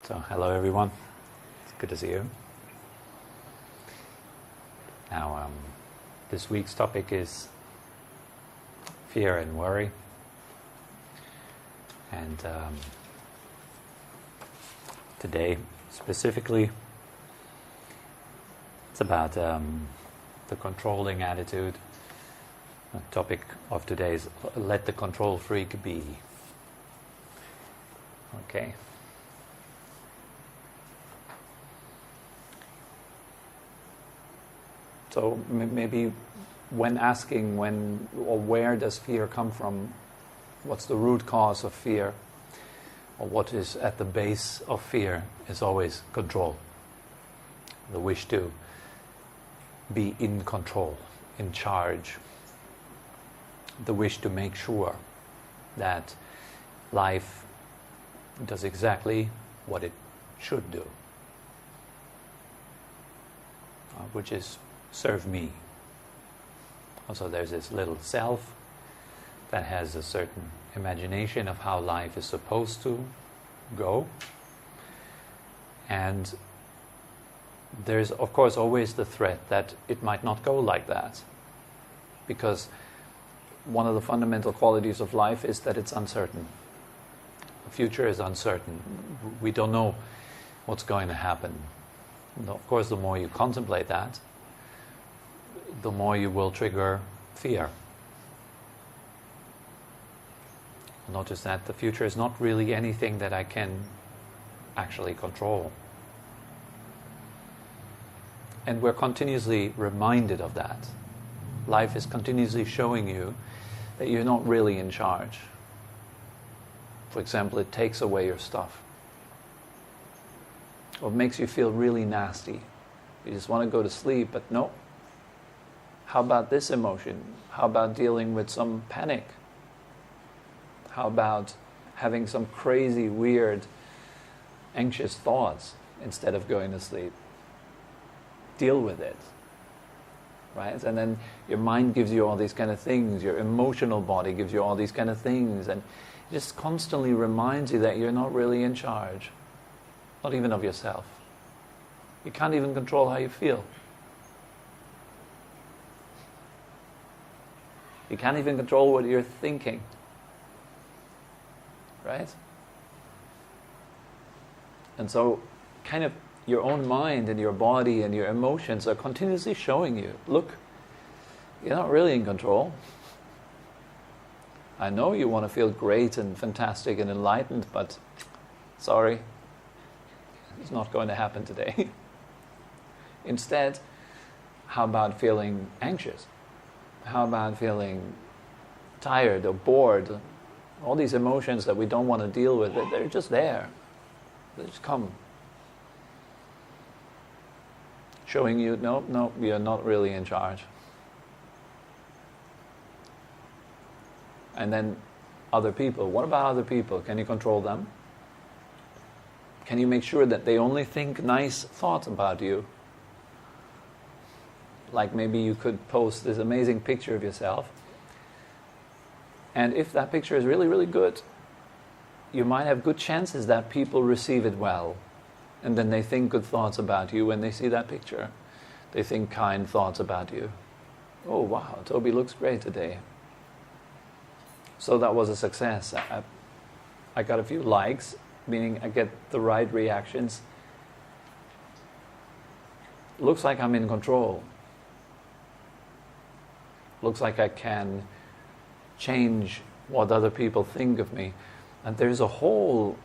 So, hello everyone. It's good to see you. Now, this week's topic is fear and worry. And today, specifically, it's about the controlling attitude. The topic of today is let the control freak be. Okay. So maybe when asking when or where does fear come from, what's the root cause of fear, or what is at the base of fear is always control. The wish to be in control, in charge. The wish to make sure that life does exactly what it should do, which is serve me. Also, there's this little self that has a certain imagination of how life is supposed to go. And there's, of course, always the threat that it might not go like that. Because one of the fundamental qualities of life is that it's uncertain. The future is uncertain. We don't know what's going to happen. And of course, the more you contemplate that, the more you will trigger fear. Notice that the future is not really anything that I can actually control. And we're continuously reminded of that. Life is continuously showing you that you're not really in charge. For example, it takes away your stuff. Or it makes you feel really nasty. You just want to go to sleep, but no. How about this emotion? How about dealing with some panic? How about having some crazy, weird, anxious thoughts instead of going to sleep? Deal with it. Right? And then your mind gives you all these kind of things. Your emotional body gives you all these kind of things. And it just constantly reminds you that you're not really in charge. Not even of yourself. You can't even control how you feel. You can't even control what you're thinking. Right? And so, kind of your own mind and your body and your emotions are continuously showing you, look, you're not really in control. I know you want to feel great and fantastic and enlightened, but sorry, it's not going to happen today. Instead, how about feeling anxious? How about feeling tired or bored? All these emotions that we don't want to deal with, they're just there. They just come. Showing you, no, you're not really in charge. And then other people. What about other people? Can you control them? Can you make sure that they only think nice thoughts about you? Like maybe you could post this amazing picture of yourself. And if that picture is really, really good, you might have good chances that people receive it well. And then they think good thoughts about you when they see that picture. They think kind thoughts about you. Oh, wow, Tobi looks great today. So that was a success. I got a few likes, meaning I get the right reactions. Looks like I'm in control. Looks like I can change what other people think of me. And there's a whole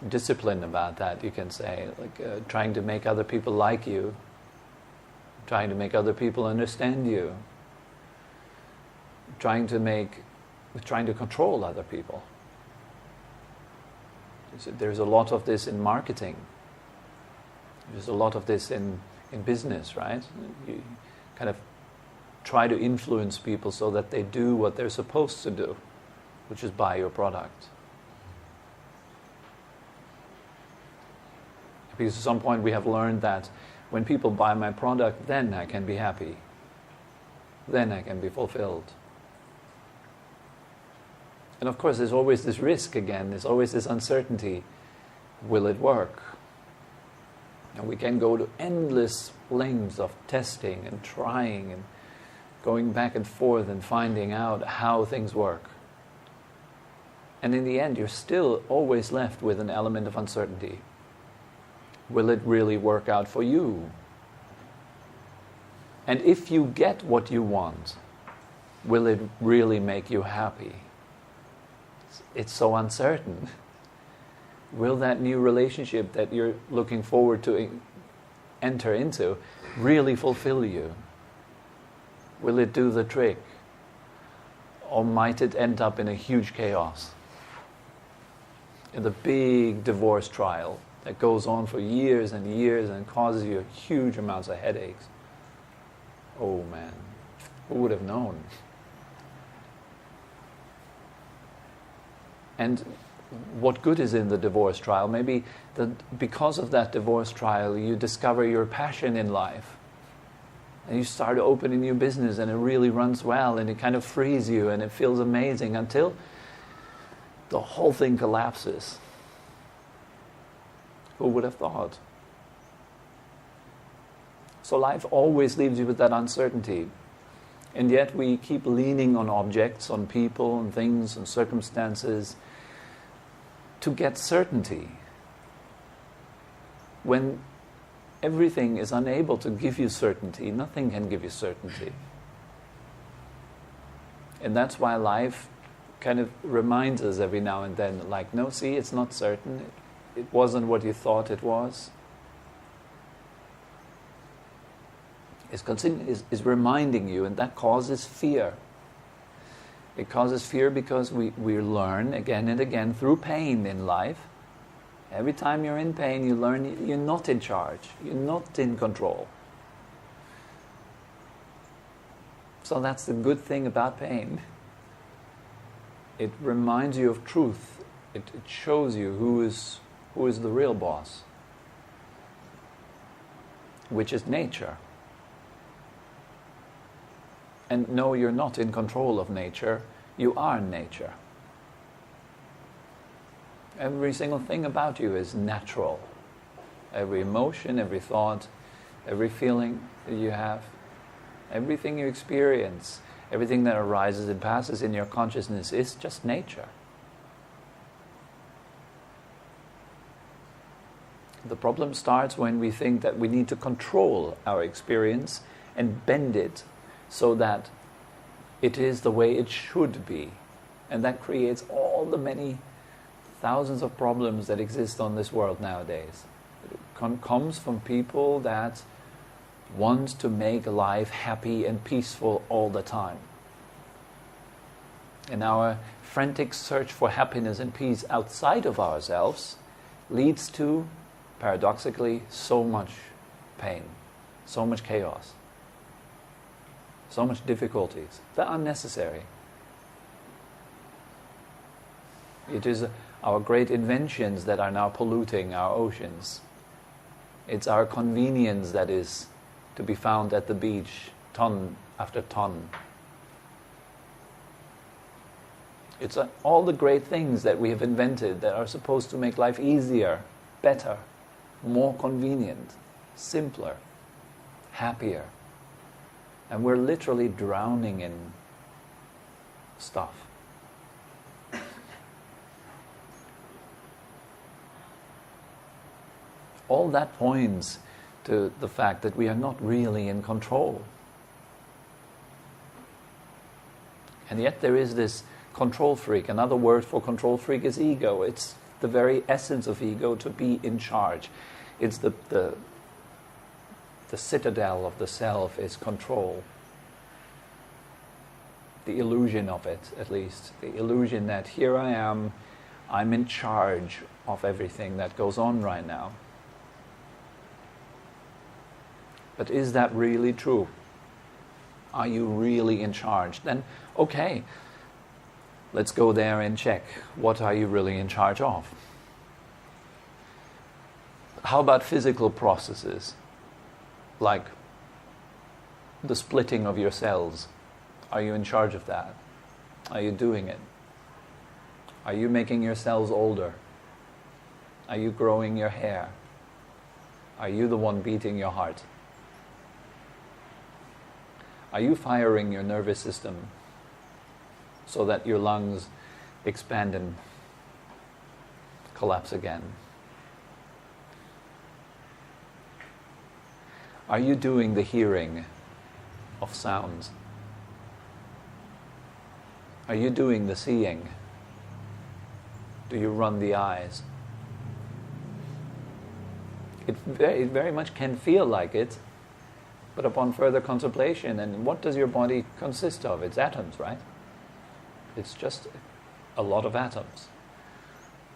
discipline about that, you can say, like trying to make other people like you, trying to make other people understand you, trying to control other people. There's a lot of this in marketing. There's a lot of this in business, right? You kind of try to influence people so that they do what they're supposed to do, which is buy your product. Because at some point we have learned that when people buy my product, then I can be happy. Then I can be fulfilled. And of course, there's always this risk again, there's always this uncertainty. Will it work? And we can go to endless lengths of testing and trying and going back and forth and finding out how things work. And in the end, you're still always left with an element of uncertainty. Will it really work out for you? And if you get what you want, will it really make you happy? It's so uncertain. Will that new relationship that you're looking forward to enter into really fulfill you? Will it do the trick? Or might it end up in a huge chaos? In the big divorce trial that goes on for years and years and causes you huge amounts of headaches. Oh man, who would have known? And what good is in the divorce trial? Maybe because of that divorce trial, you discover your passion in life. And you start opening your business and it really runs well and it kind of frees you and it feels amazing until the whole thing collapses. Who would have thought? So life always leaves you with that uncertainty. And yet we keep leaning on objects, on people and things and circumstances to get certainty. When everything is unable to give you certainty, nothing can give you certainty. And that's why life kind of reminds us every now and then, like, no, see, it's not certain. It wasn't what you thought it was. Is reminding you, and that causes fear. It causes fear because we learn again and again through pain in life. Every time you're in pain, you learn you're not in charge. You're not in control. So that's the good thing about pain. It reminds you of truth. It shows you who is the real boss, which is nature. And no, you're not in control of nature. You are nature. Every single thing about you is natural. Every emotion, every thought, every feeling that you have, everything you experience, everything that arises and passes in your consciousness is just nature. The problem starts when we think that we need to control our experience and bend it so that it is the way it should be. And that creates all the many thousands of problems that exist on this world nowadays. It comes from people that want to make life happy and peaceful all the time. And our frantic search for happiness and peace outside of ourselves leads to, paradoxically, so much pain, so much chaos, so much difficulties. They're unnecessary. It is our great inventions that are now polluting our oceans. It's our convenience that is to be found at the beach, ton after ton. It's all the great things that we have invented that are supposed to make life easier, better, more convenient, simpler, happier. And we're literally drowning in stuff. All that points to the fact that we are not really in control. And yet there is this control freak. Another word for control freak is ego. It's the very essence of ego, to be in charge. It's the citadel of the self is control. The illusion of it, at least. The illusion that here I am, I'm in charge of everything that goes on right now. But is that really true? Are you really in charge? Then, okay, let's go there and check. What are you really in charge of? How about physical processes? Like the splitting of your cells. Are you in charge of that? Are you doing it? Are you making your cells older? Are you growing your hair? Are you the one beating your heart? Are you firing your nervous system so that your lungs expand and collapse again? Are you doing the hearing of sounds? Are you doing the seeing? Do you run the eyes? It very much can feel like it, but upon further contemplation, and what does your body consist of? It's atoms, right? It's just a lot of atoms.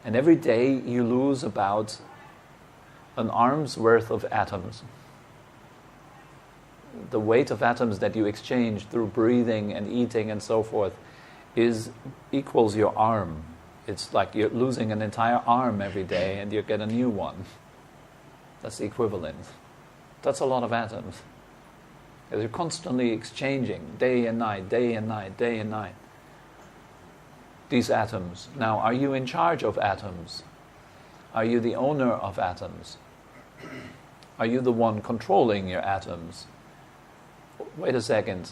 And every day you lose about an arm's worth of atoms. The weight of atoms that you exchange through breathing and eating and so forth equals your arm. It's like you're losing an entire arm every day and you get a new one. That's the equivalent. That's a lot of atoms. Because you're constantly exchanging day and night, day and night, day and night. These atoms. Now, are you in charge of atoms? Are you the owner of atoms? Are you the one controlling your atoms? Wait a second.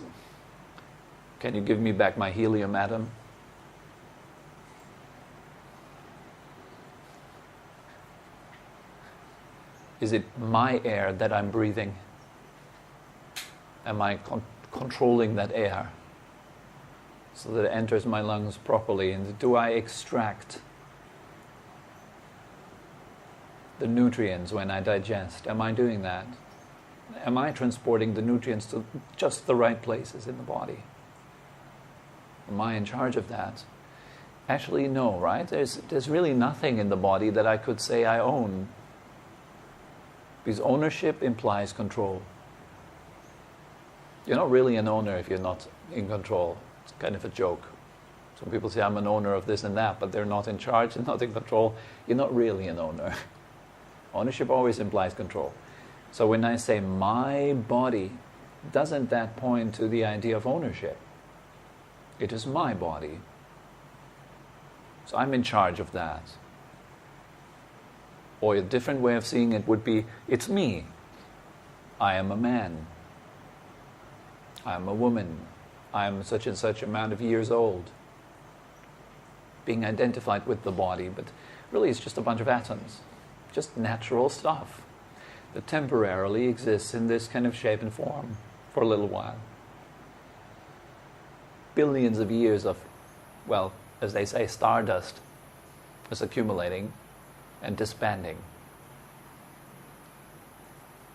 Can you give me back my helium atom? Is it my air that I'm breathing? Am I controlling that air so that it enters my lungs properly? And do I extract the nutrients when I digest? Am I doing that? Am I transporting the nutrients to just the right places in the body? Am I in charge of that? Actually, no, right? There's really nothing in the body that I could say I own. Because ownership implies control. You're not really an owner if you're not in control. It's kind of a joke. Some people say, I'm an owner of this and that, but they're not in charge, they're not in control. You're not really an owner. Ownership always implies control. So when I say my body, doesn't that point to the idea of ownership? It is my body. So I'm in charge of that. Or a different way of seeing it would be, it's me. I am a man. I am a woman. I am such and such amount of years old. Being identified with the body, but really it's just a bunch of atoms. Just natural stuff that temporarily exists in this kind of shape and form for a little while. Billions of years of, well, as they say, stardust is accumulating and disbanding.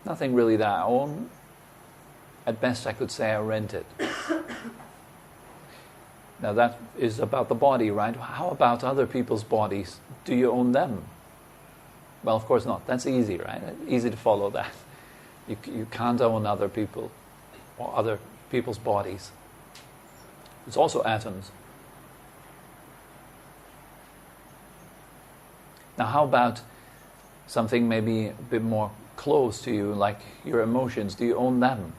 Nothing really that I own. At best I could say I rent it. Now that is about the body, right? How about other people's bodies? Do you own them? Well, of course not. That's easy, right? Easy to follow that. You can't own other people or other people's bodies. It's also atoms. Now how about something maybe a bit more close to you, like your emotions? Do you own them?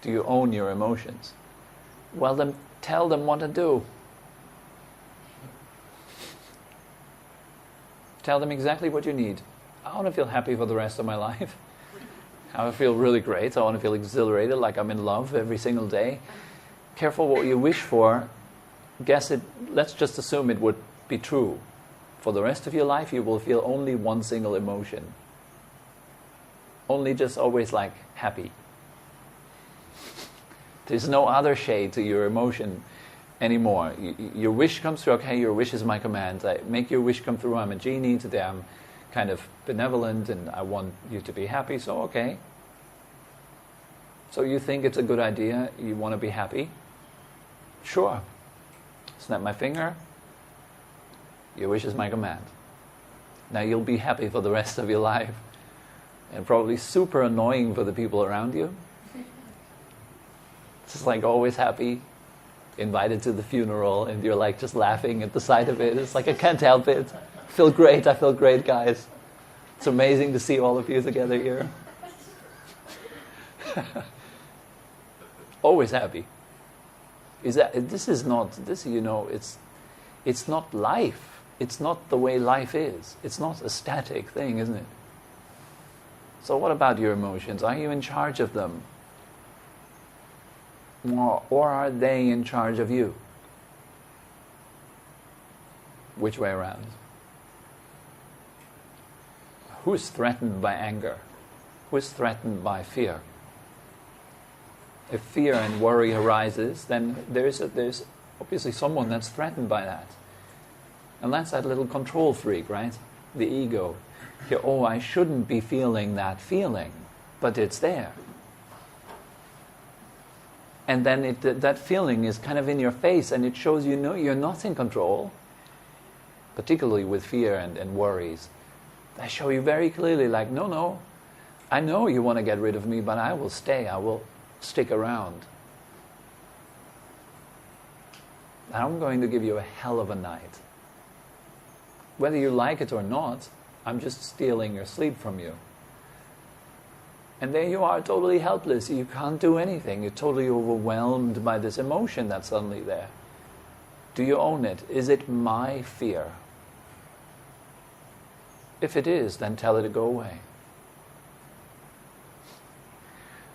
Do you own your emotions? Well, then tell them what to do. Tell them exactly what you need. I want to feel happy for the rest of my life. I want to feel really great. I want to feel exhilarated, like I'm in love every single day. Careful what you wish for. Guess it. Let's just assume it would be true. For the rest of your life, you will feel only one single emotion. Only just always like happy. There's no other shade to your emotion anymore. Your wish comes through, okay, your wish is my command. I make your wish come through, I'm a genie, today I'm kind of benevolent and I want you to be happy, so okay. So you think it's a good idea, you want to be happy? Sure. Snap my finger, your wish is my command. Now you'll be happy for the rest of your life. And probably super annoying for the people around you. Just like always happy, invited to the funeral, and you're like just laughing at the sight of it. It's like, I can't help it. I feel great, guys. It's amazing to see all of you together here. Always happy. Is that this is not this? It's not life. It's not the way life is. It's not a static thing, isn't it? So what about your emotions? Are you in charge of them? Or are they in charge of you? Which way around? Who's threatened by anger? Who's threatened by fear? If fear and worry arises, then there's obviously someone that's threatened by that. And that's that little control freak, right? The ego. I shouldn't be feeling that feeling, but it's there. And then that feeling is kind of in your face, and it shows you're not in control, particularly with fear and worries. They show you very clearly, like, no, I know you want to get rid of me, but I will stay, I will stick around. I'm going to give you a hell of a night. Whether you like it or not, I'm just stealing your sleep from you. And there you are, totally helpless. You can't do anything. You're totally overwhelmed by this emotion that's suddenly there. Do you own it? Is it my fear? If it is, then tell it to go away.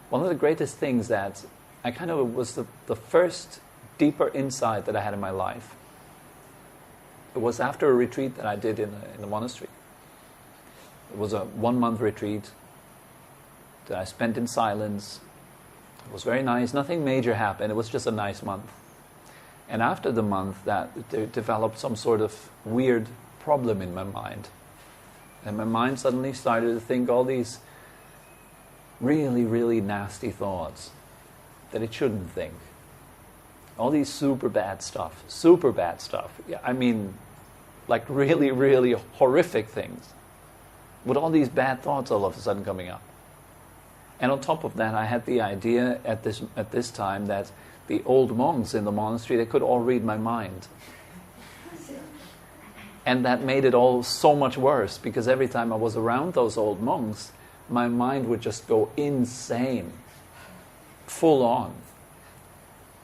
One of the greatest things that was the first deeper insight that I had in my life. It was after a retreat that I did in the monastery. It was a 1-month retreat that I spent in silence. It was very nice. Nothing major happened. It was just a nice month. And after the month, there developed some sort of weird problem in my mind. And my mind suddenly started to think all these really, really nasty thoughts that it shouldn't think. All these super bad stuff. Yeah, I mean, like really, really horrific things. With all these bad thoughts all of a sudden coming up. And on top of that, I had the idea at this time that the old monks in the monastery, they could all read my mind. And that made it all so much worse, because every time I was around those old monks, my mind would just go insane, full on,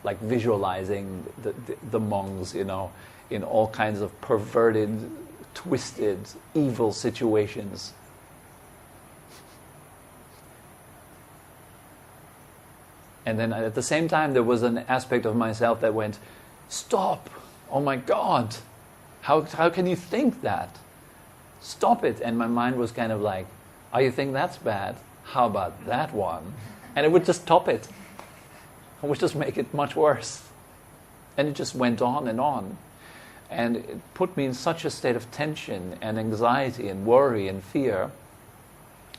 like visualizing the monks, in all kinds of perverted, twisted, evil situations. And then at the same time, there was an aspect of myself that went, stop, oh my God, how can you think that? Stop it. And my mind was kind of like, oh, you think that's bad? How about that one? And it would just top it. It would just make it much worse. And it just went on. And it put me in such a state of tension and anxiety and worry and fear.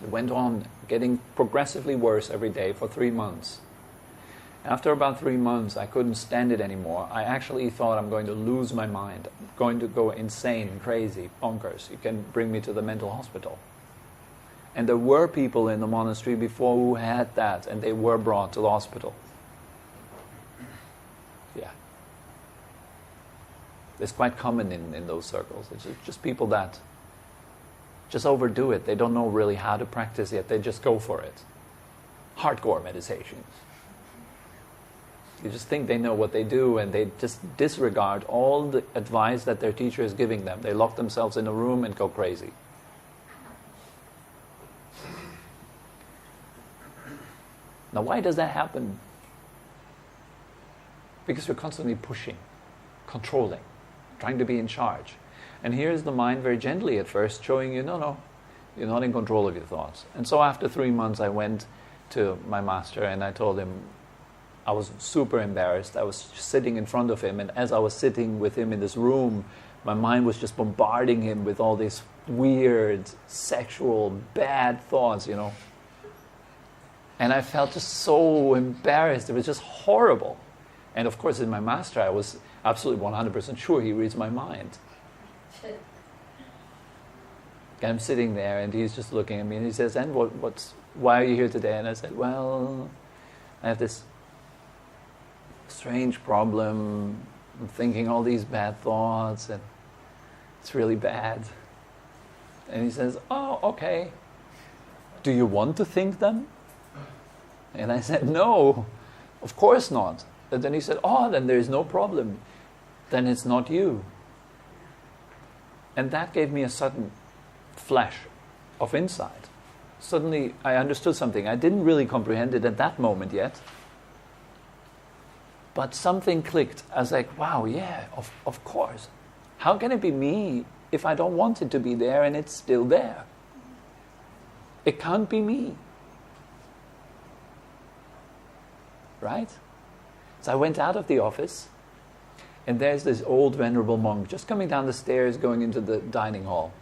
It went on getting progressively worse every day for 3 months. After about 3 months, I couldn't stand it anymore. I actually thought I'm going to lose my mind. I'm going to go insane, crazy, bonkers. You can bring me to the mental hospital. And there were people in the monastery before who had that, and they were brought to the hospital. Yeah. It's quite common in those circles. It's just people that just overdo it. They don't know really how to practice yet. They just go for it. Hardcore meditation. You just think they know what they do, and they just disregard all the advice that their teacher is giving them. They lock themselves in a room and go crazy. Now, why does that happen? Because we're constantly pushing, controlling, trying to be in charge. And here's the mind very gently at first showing you, no, you're not in control of your thoughts. And so after 3 months, I went to my master and I told him, I was super embarrassed. I was sitting in front of him, and as I was sitting with him in this room, my mind was just bombarding him with all these weird, sexual, bad thoughts, And I felt just so embarrassed. It was just horrible. And of course, in my master, I was absolutely 100% sure he reads my mind. And I'm sitting there, and he's just looking at me, and he says, and why are you here today? And I said, well, I have this strange problem. I'm thinking all these bad thoughts, and it's really bad. And he says, oh, okay. Do you want to think them? And I said, no, of course not. And then he said, oh, then there is no problem. Then it's not you. And that gave me a sudden flash of insight. Suddenly I understood something. I didn't really comprehend it at that moment yet. But something clicked. I was like, wow, yeah, of course. How can it be me if I don't want it to be there and it's still there? It can't be me. Right? So I went out of the office, and there's this old venerable monk just coming down the stairs going into the dining hall.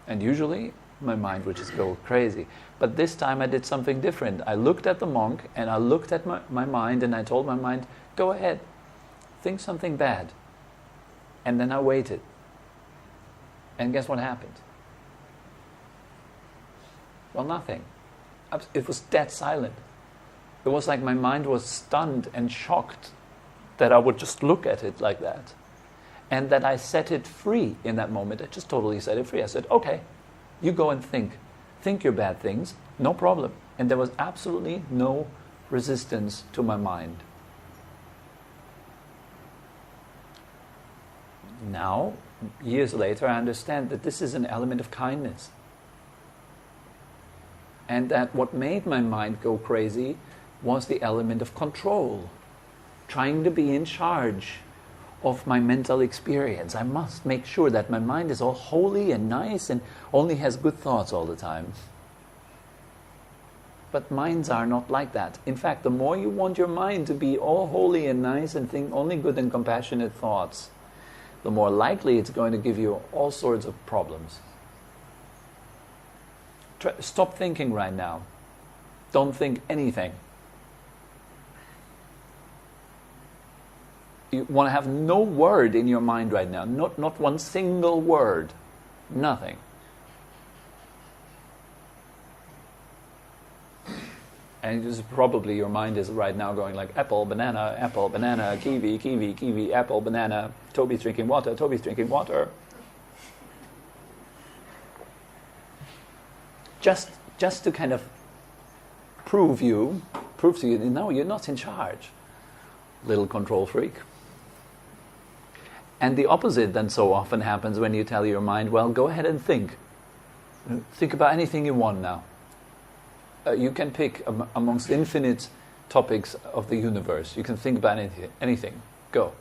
And usually my mind would just go crazy. But this time I did something different. I looked at the monk and I looked at my mind, and I told my mind, go ahead, think something bad. And then I waited. And guess what happened? Well, nothing. It was dead silent. It was like my mind was stunned and shocked that I would just look at it like that. And that I set it free in that moment. I just totally set it free. I said, okay, you go and think. Think your bad things, no problem. And there was absolutely no resistance to my mind. Now, years later, I understand that this is an element of kindness. And that what made my mind go crazy was the element of control. Trying to be in charge of my mental experience. I must make sure that my mind is all holy and nice and only has good thoughts all the time. But minds are not like that. In fact, the more you want your mind to be all holy and nice and think only good and compassionate thoughts, the more likely it's going to give you all sorts of problems. Stop thinking right now. Don't think anything. You want to have no word in your mind right now. Not one single word. Nothing. And it is probably your mind is right now going like apple, banana, kiwi, kiwi, kiwi, apple, banana, Tobi's drinking water, Tobi's drinking water. Just to kind of prove to you, no, you're not in charge, little control freak. And the opposite then so often happens when you tell your mind, well, go ahead and think. Think about anything you want now. You can pick amongst infinite topics of the universe. You can think about anything. Go.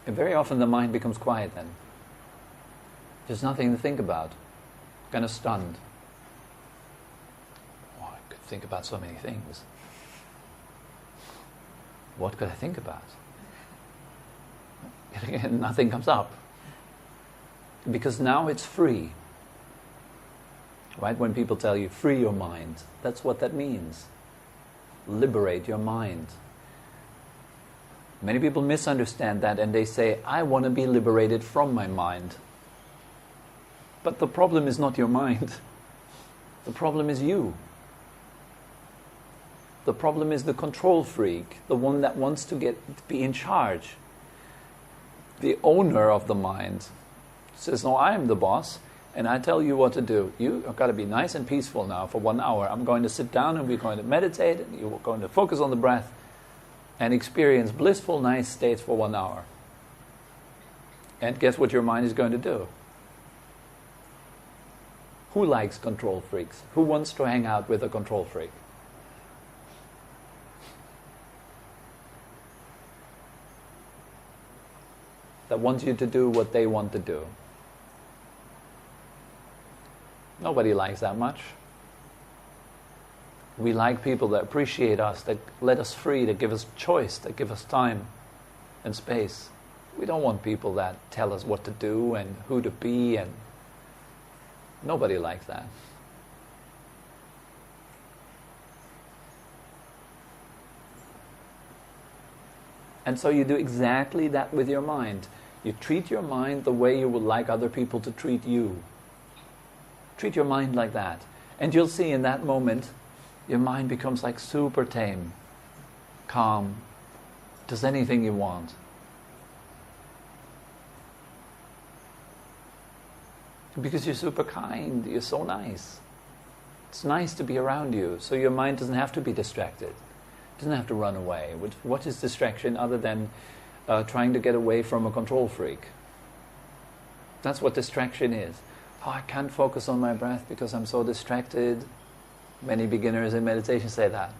And very often the mind becomes quiet then. There's nothing to think about. Kind of stunned. Oh, I could think about so many things. What could I think about? And nothing comes up. Because now it's free. Right? When people tell you, free your mind, that's what that means. Liberate your mind. Many people misunderstand that and they say, I want to be liberated from my mind. But the problem is not your mind. The problem is you. The problem is the control freak, the one that wants to be in charge. The owner of the mind says, no, I am the boss and I tell you what to do. You have got to be nice and peaceful now for 1 hour. I'm going to sit down and we're going to meditate and you're going to focus on the breath and experience blissful, nice states for 1 hour. And guess what your mind is going to do? Who likes control freaks? Who wants to hang out with a control freak? That wants you to do what they want to do. Nobody likes that much. We like people that appreciate us, that let us free, that give us choice, that give us time and space. We don't want people that tell us what to do and who to be, and nobody likes that. And so you do exactly that with your mind. You treat your mind the way you would like other people to treat you. Treat your mind like that. And you'll see in that moment, your mind becomes like super tame, calm, does anything you want. Because you're super kind, you're so nice. It's nice to be around you, so your mind doesn't have to be distracted. It doesn't have to run away. What is distraction other than trying to get away from a control freak? That's what distraction is. Oh, I can't focus on my breath because I'm so distracted. Many beginners in meditation say that.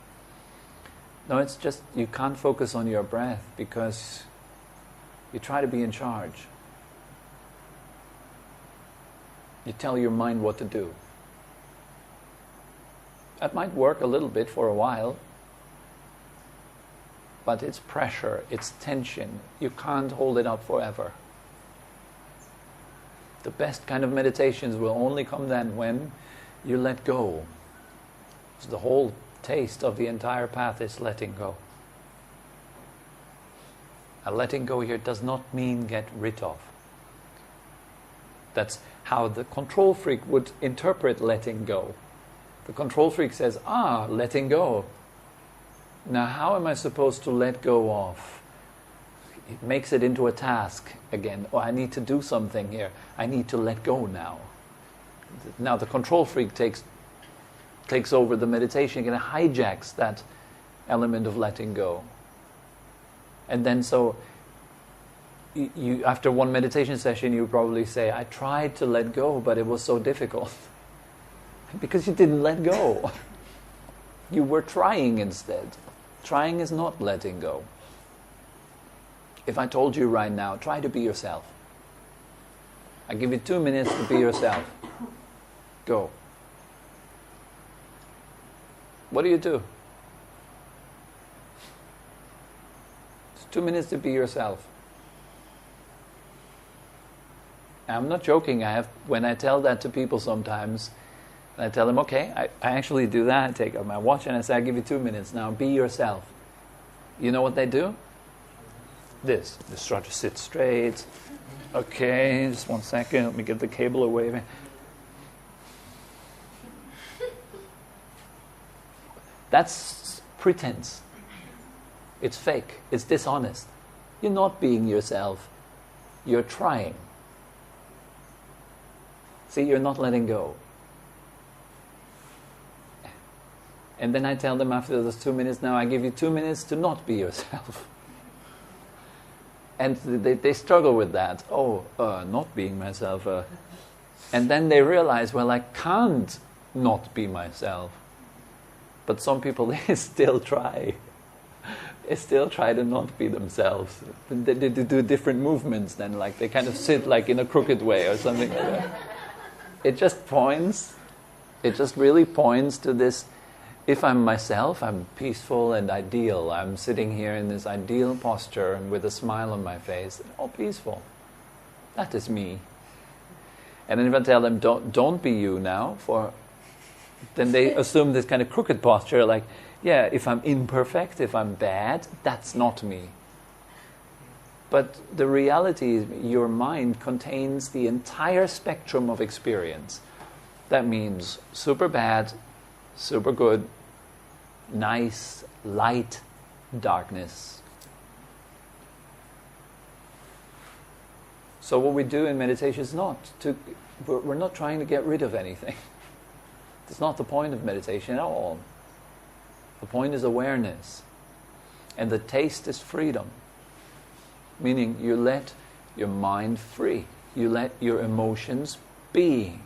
No, it's just you can't focus on your breath because you try to be in charge. You tell your mind what to do. That might work a little bit for a while, but it's pressure, it's tension. You can't hold it up forever. The best kind of meditations will only come then when you let go. So the whole taste of the entire path is letting go. And letting go here does not mean get rid of. That's how the control freak would interpret letting go. The control freak says, letting go. Now how am I supposed to let go of? It makes it into a task again. Oh, I need to do something here. I need to let go now. Now the control freak takes over the meditation and hijacks that element of letting go. And then so you after one meditation session you probably say, I tried to let go, but it was so difficult. Because you didn't let go. You were trying instead. Trying is not letting go. If I told you right now, try to be yourself. I give you 2 minutes to be yourself. Go. What do? It's 2 minutes to be yourself. I'm not joking. When I tell that to people sometimes, I tell them, okay, I actually do that. I take out my watch and I say, I give you 2 minutes now, be yourself. You know what they do? This. They start to sit straight. Okay, just 1 second, let me get the cable away. That's pretense. It's fake. It's dishonest. You're not being yourself. You're trying. See, you're not letting go. And then I tell them after those 2 minutes, now I give you 2 minutes to not be yourself. And they struggle with that. Not being myself. And then they realize, well, I can't not be myself. But some people, they still try. They still try to not be themselves. They do different movements then, like they kind of sit like in a crooked way or something like that. It just really points to this. If I'm myself, I'm peaceful and ideal. I'm sitting here in this ideal posture and with a smile on my face. All peaceful. That is me. And then if I tell them, don't be you now, then they assume this kind of crooked posture, like, yeah, if I'm imperfect, if I'm bad, that's not me. But the reality is your mind contains the entire spectrum of experience. That means super bad, super good, nice, light, darkness. So what we do in meditation is we're not trying to get rid of anything. It's not the point of meditation at all. The point is awareness. And the taste is freedom. Meaning you let your mind free. You let your emotions be.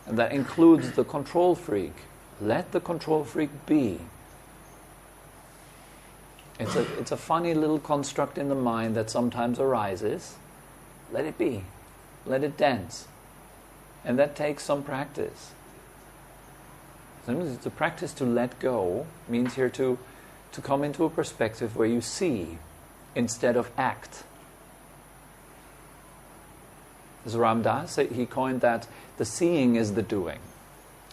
And that includes the control freak. Let the control freak be. It's a funny little construct in the mind that sometimes arises. Let it be. Let it dance. And that takes some practice. The practice to let go means here to come into a perspective where you see instead of act. As Ram Dass, he coined that the seeing is the doing.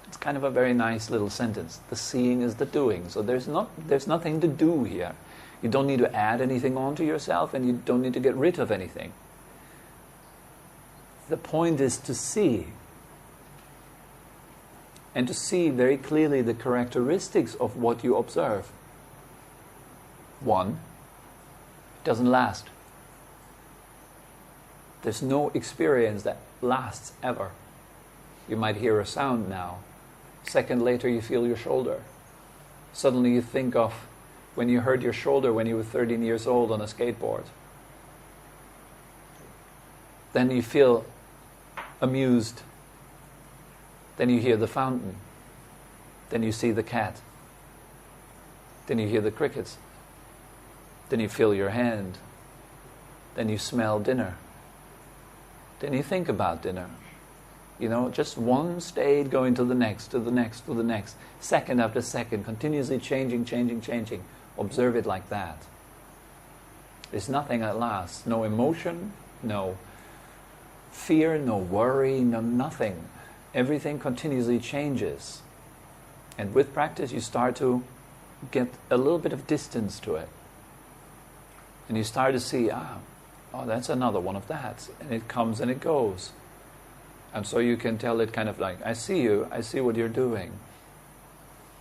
It's kind of a very nice little sentence. The seeing is the doing. So there's nothing to do here. You don't need to add anything onto yourself and you don't need to get rid of anything. The point is to see. And to see very clearly the characteristics of what you observe. 1, it doesn't last. There's no experience that lasts ever. You might hear a sound now. Second later, you feel your shoulder. Suddenly you think of when you hurt your shoulder when you were 13 years old on a skateboard. Then you feel amused. Then you hear the fountain. Then you see the cat. Then you hear the crickets. Then you feel your hand. Then you smell dinner. Then you think about dinner. You know, just one state going to the next, to the next, to the next. Second after second, continuously changing, changing, changing. Observe it like that. There's nothing that lasts. No emotion, no fear, no worry, no nothing. Everything continuously changes. And with practice, you start to get a little bit of distance to it. And you start to see, oh, that's another one of that. And it comes and it goes. And so you can tell it kind of like, I see you, I see what you're doing.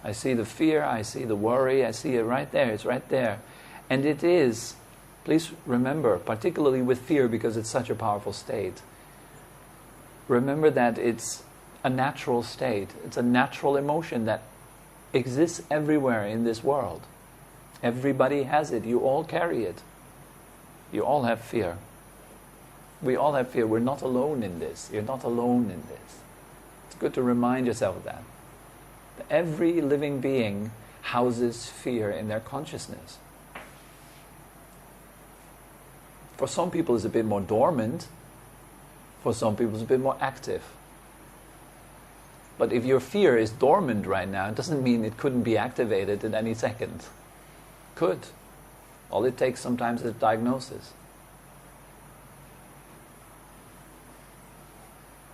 I see the fear, I see the worry, I see it right there, it's right there. And it is, please remember, particularly with fear because it's such a powerful state, remember that it's a natural state. It's a natural emotion that exists everywhere in this world. Everybody has it. You all carry it. You all have fear. We all have fear. We're not alone in this. You're not alone in this. It's good to remind yourself of that. Every living being houses fear in their consciousness. For some people it's a bit more dormant. For some people it's a bit more active. But if your fear is dormant right now, it doesn't mean it couldn't be activated in any second. Could. All it takes sometimes is diagnosis.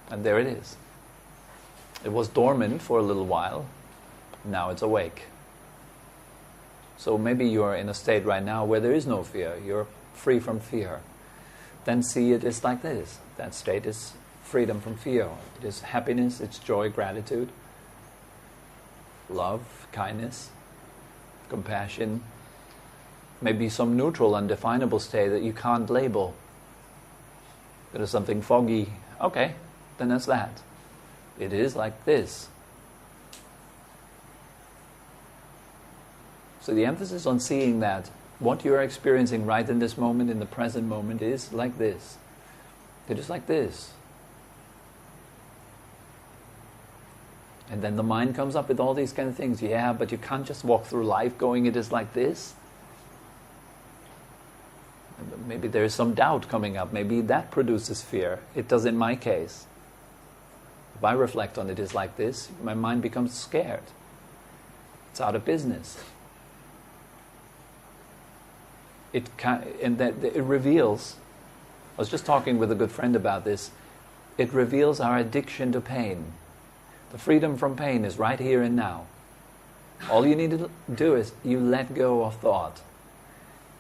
And there it is. It was dormant for a little while. Now it's awake. So maybe you're in a state right now where there is no fear. You're free from fear. Then see it as like this. That state is freedom from fear. It is happiness, it's joy, gratitude, love, kindness, compassion. Maybe some neutral, undefinable state that you can't label. There is something foggy. Okay, then that's that. It is like this. So the emphasis on seeing that what you are experiencing right in this moment, in the present moment, is like this. It is like this. And then the mind comes up with all these kind of things. Yeah, but you can't just walk through life going, it is like this. Maybe there is some doubt coming up. Maybe that produces fear. It does in my case. If I reflect on it is like this, my mind becomes scared. It's out of business. It reveals, I was just talking with a good friend about this, it reveals our addiction to pain. The freedom from pain is right here and now. All you need to do is you let go of thought.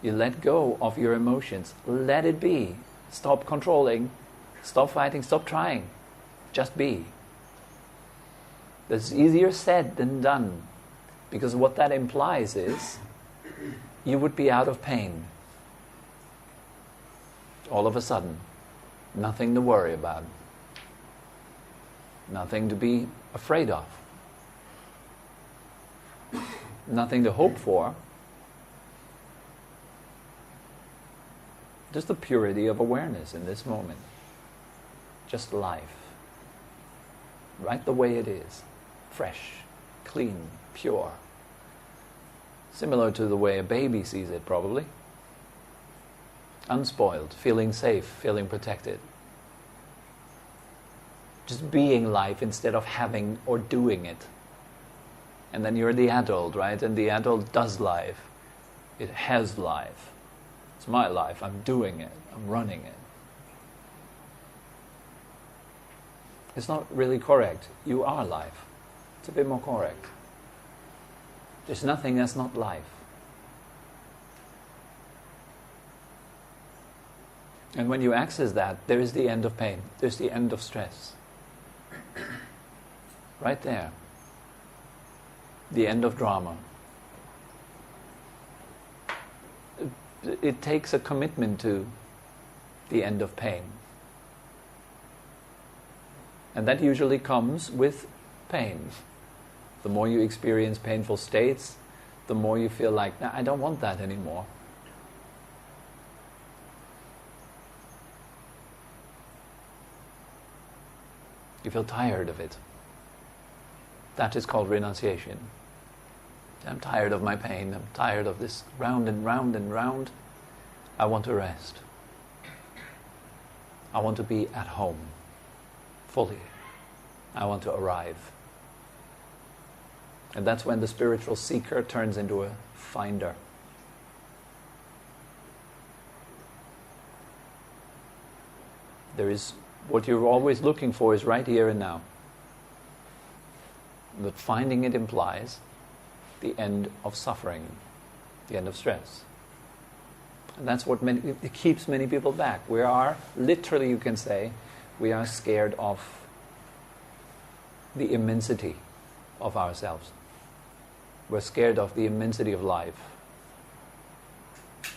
You let go of your emotions. Let it be. Stop controlling. Stop fighting. Stop trying. Just be. That's easier said than done. Because what that implies is you would be out of pain. All of a sudden. Nothing to worry about. Nothing to be afraid of. Nothing to hope for. Just the purity of awareness in this moment. Just life. Right the way it is. Fresh, clean, pure. Similar to the way a baby sees it, probably. Unspoiled, feeling safe, feeling protected. Just being life instead of having or doing it. And then you're the adult, right? And the adult does life. It has life. It's my life. I'm doing it. I'm running it. It's not really correct. You are life. It's a bit more correct. There's nothing that's not life. And when you access that, there is the end of pain. There's the end of stress. Right there. The end of drama. It takes a commitment to the end of pain. And that usually comes with pain. The more you experience painful states, the more you feel like, nah, I don't want that anymore. You feel tired of it. That is called renunciation. I'm tired of my pain. I'm tired of this round and round and round. I want to rest. I want to be at home, fully. I want to arrive. And that's when the spiritual seeker turns into a finder. There is, what you're always looking for is right here and now. But finding it implies the end of suffering, the end of stress. And that's what it keeps many people back. We are, literally you can say, we are scared of the immensity of ourselves. We're scared of the immensity of life.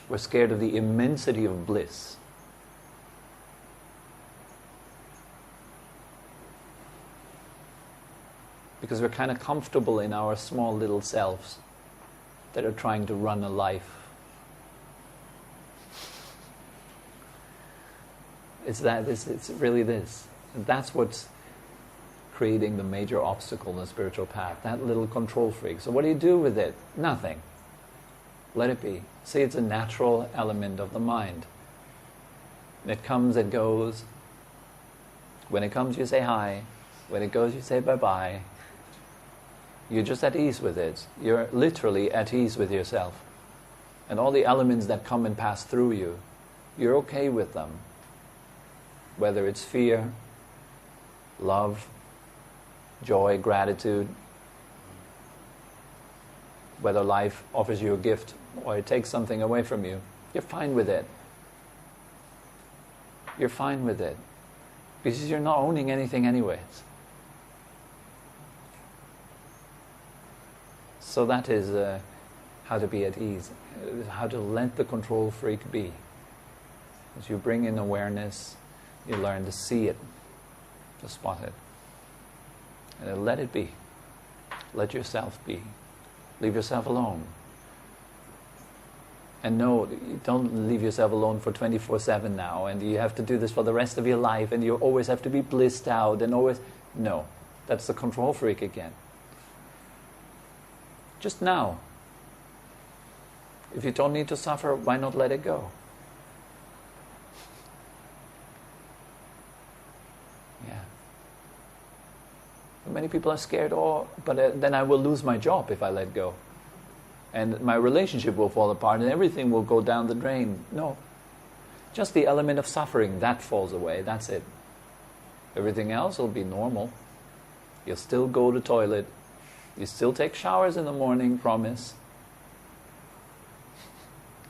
We're scared of the immensity of bliss. Because we're kind of comfortable in our small little selves that are trying to run a life. It's really this. And that's what's creating the major obstacle in the spiritual path, that little control freak. So what do you do with it? Nothing. Let it be. See, it's a natural element of the mind. It comes, it goes. When it comes, you say hi. When it goes, you say bye-bye. You're just at ease with it. You're literally at ease with yourself. And all the elements that come and pass through you, you're okay with them. Whether it's fear, love, joy, gratitude, whether life offers you a gift or it takes something away from you, you're fine with it. You're fine with it. Because you're not owning anything anyways. So that is how to be at ease, how to let the control freak be. As you bring in awareness, you learn to see it, to spot it. And let it be. Let yourself be. Leave yourself alone. And no, don't leave yourself alone for 24/7 now, and you have to do this for the rest of your life, and you always have to be blissed out, and always... No, that's the control freak again. Just now. If you don't need to suffer, why not let it go? Yeah. Many people are scared, but then I will lose my job if I let go. And my relationship will fall apart and everything will go down the drain. No. Just the element of suffering, that falls away. That's it. Everything else will be normal. You'll still go to the toilet. You still take showers in the morning, promise.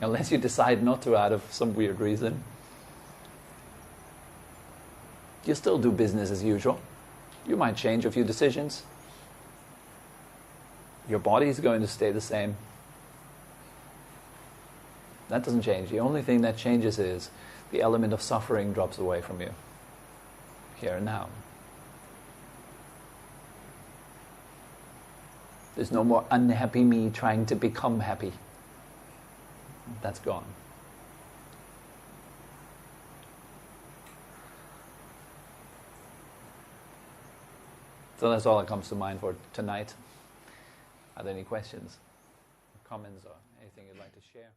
Unless you decide not to out of some weird reason. You still do business as usual. You might change a few decisions. Your body is going to stay the same. That doesn't change. The only thing that changes is the element of suffering drops away from you. Here and now. There's no more unhappy me trying to become happy. That's gone. So that's all that comes to mind for tonight. Are there any questions, comments, or anything you'd like to share?